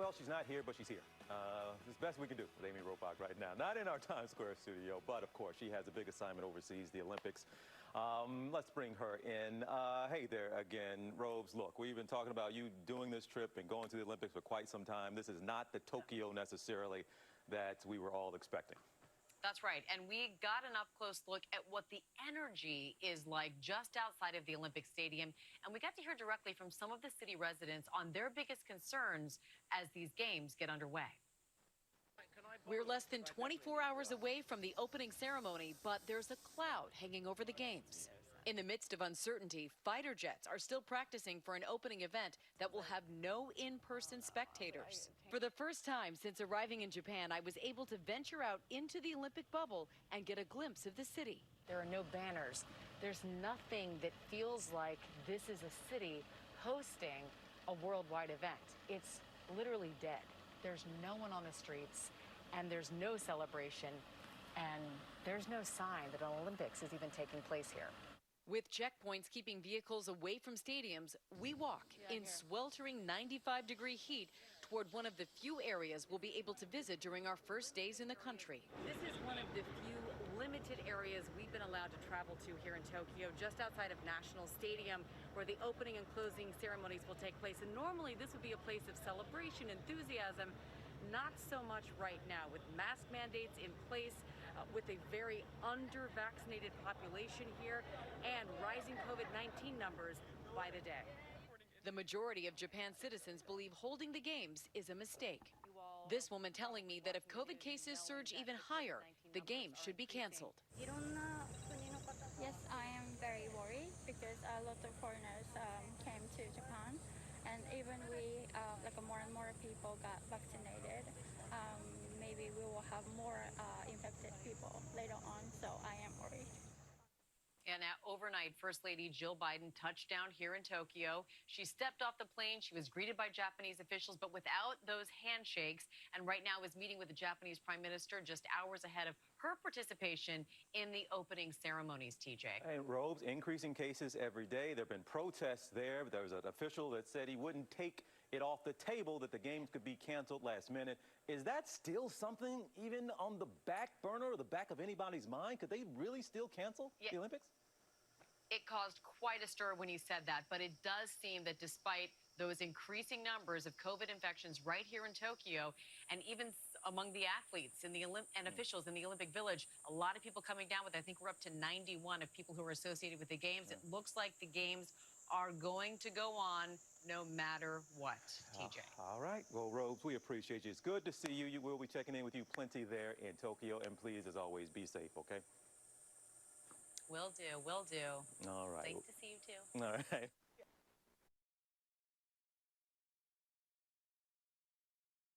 Well, she's not here, but she's here. It's the best we can do with Amy Robach right now. Not in our Times Square studio, but of course, she has a big assignment overseas, the Olympics. Let's bring her in. Hey there again, Robes. Look, we've been talking about you doing this trip and going to the Olympics for quite some time. This is not the Tokyo necessarily that we were all expecting. That's right. And we got an up-close look at what the energy is like just outside of the Olympic Stadium. And we got to hear directly from some of the city residents on their biggest concerns as these games get underway. We're less than 24 hours away from the opening ceremony, but there's a cloud hanging over the games. In the midst of uncertainty, fighter jets are still practicing for an opening event that will have no in-person spectators. For the first time since arriving in Japan, I was able to venture out into the Olympic bubble and get a glimpse of the city. There are no banners. There's nothing that feels like this is a city hosting a worldwide event. It's literally dead. There's no one on the streets, and there's no celebration, and there's no sign that an Olympics is even taking place here. With checkpoints keeping vehicles away from stadiums, we walk in sweltering 95-degree heat toward one of the few areas we'll be able to visit during our first days in the country. This is one of the few limited areas we've been allowed to travel to here in Tokyo, just outside of National Stadium, where the opening and closing ceremonies will take place. And normally this would be a place of celebration, enthusiasm. Not so much right now, with mask mandates in place, with a very under-vaccinated population here, and rising COVID-19 numbers by the day. The majority of Japan's citizens believe holding the games is a mistake. This woman telling me that if COVID cases surge even higher, the games should be canceled. Yes, I am very worried because a lot of foreigners came to Japan. And even more and more people got vaccinated, maybe we will have more infected people later on, so I am worried. And now, overnight, First Lady Jill Biden touched down here in Tokyo. She stepped off the plane. She was greeted by Japanese officials, but without those handshakes. And right now is meeting with the Japanese Prime Minister just hours ahead of her participation in the opening ceremonies, TJ. And Robes, increasing cases every day. There have been protests there. There was an official that said he wouldn't take it off the table that the games could be canceled last minute. Is that still something even on the back burner or the back of anybody's mind? Could they really still cancel the Olympics? It caused quite a stir when he said that, but it does seem that despite those increasing numbers of COVID infections right here in Tokyo, and even among the athletes in the and officials in the Olympic Village, a lot of people coming down with, I think we're up to 91 of people who are associated with the games. It looks like the games are going to go on no matter what, TJ. All right. Well, Robes, we appreciate you. It's good to see you. We'll be checking in with you plenty there in Tokyo. And please, as always, be safe, okay? Will do, will do. All right. Nice to see you, too. All right.